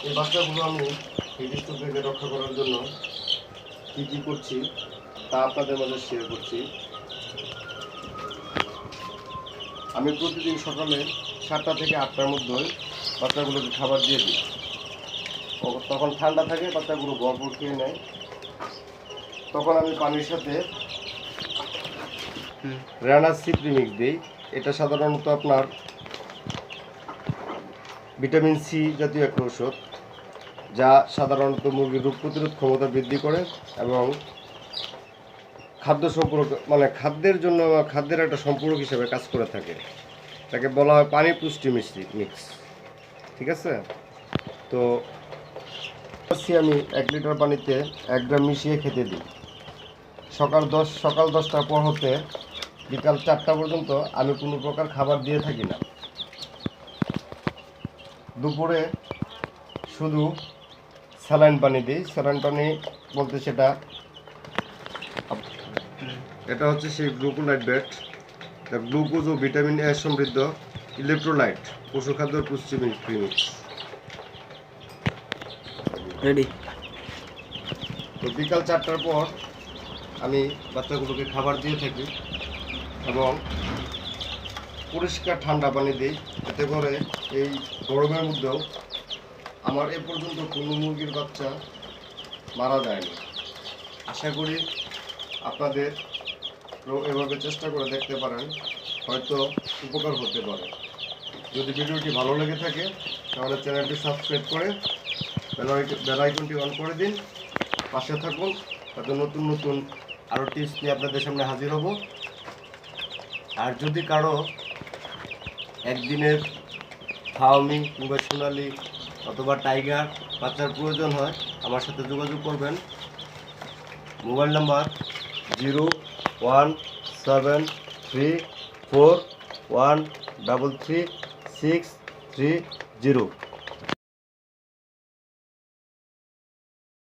এই বাচ্চাগুলো আমি হিটস্ট্রোক থেকে রক্ষা করার জন্য কী করছি তা আপনাদের মাঝে শেয়ার করছি। আমি প্রতিদিন সকালে 7টা থেকে 8টার মধ্যে বাচ্চাগুলোকে খাবার দিয়ে দিই। তখন ঠান্ডা থাকে, বাচ্চাগুলো ভরপুর খেয়ে নেয়। তখন আমি পানির সাথে রানার সি প্রিমিক্স দিই। এটা সাধারণত আপনার ভিটামিন সি জাতীয় একটা ওষুধ, যা সাধারণত মুরগির রোগ প্রতিরোধ ক্ষমতা বৃদ্ধি করে এবং খাদ্য সম্পূরক খাদ্যের জন্য খাদ্যের একটা সম্পূরক হিসেবে কাজ করে থাকে। তাকে বলা হয় পানি পুষ্টি মিক্স। ঠিক আছে? তো আমি 1 লিটার পানিতে 1 গ্রাম মিশিয়ে খেতে দিই। সকাল 10টার পর হতে বিকাল 4টা পর্যন্ত আমি কোনো প্রকার খাবার দিয়ে থাকি না। দুপুরে শুধু স্যালাইন পানি দিই। স্যালাইন পানি বলতে এটা হচ্ছে সেই গ্লুকোলাইট বেট, গ্লুকোজ ও ভিটামিন এ সমৃদ্ধ ইলেকট্রোলাইট পশু খাদ্য পুষ্টি প্রিমিক্স। রেডি। তো বিকাল 4টার পর আমি বাচ্চাগুলোকে খাবার দিয়ে থাকি এবং পরিষ্কার ঠান্ডা পানি দিই, এতে করে এই গরমের মধ্যেও আমার এ পর্যন্ত কোনো মুরগির বাচ্চা মারা যায়নি। আশা করি আপনাদের এভাবে চেষ্টা করে দেখতে পারেন, হয়তো উপকার হতে পারে। যদি ভিডিওটি ভালো লেগে থাকে তাহলে চ্যানেলটি সাবস্ক্রাইব করে বেল আইকনটি অন করে দিন, পাশে থাকুন। হয়তো নতুন নতুন আরও টিপস নিয়ে আপনাদের সামনে হাজির হব। আর যদি কারো একদিনের ফার্মি কিংবা সোনালি অথবা টাইগার বাচ্চার প্রয়োজন হয়, আমার সাথে যোগাযোগ করবেন। Mobile number 01734133630।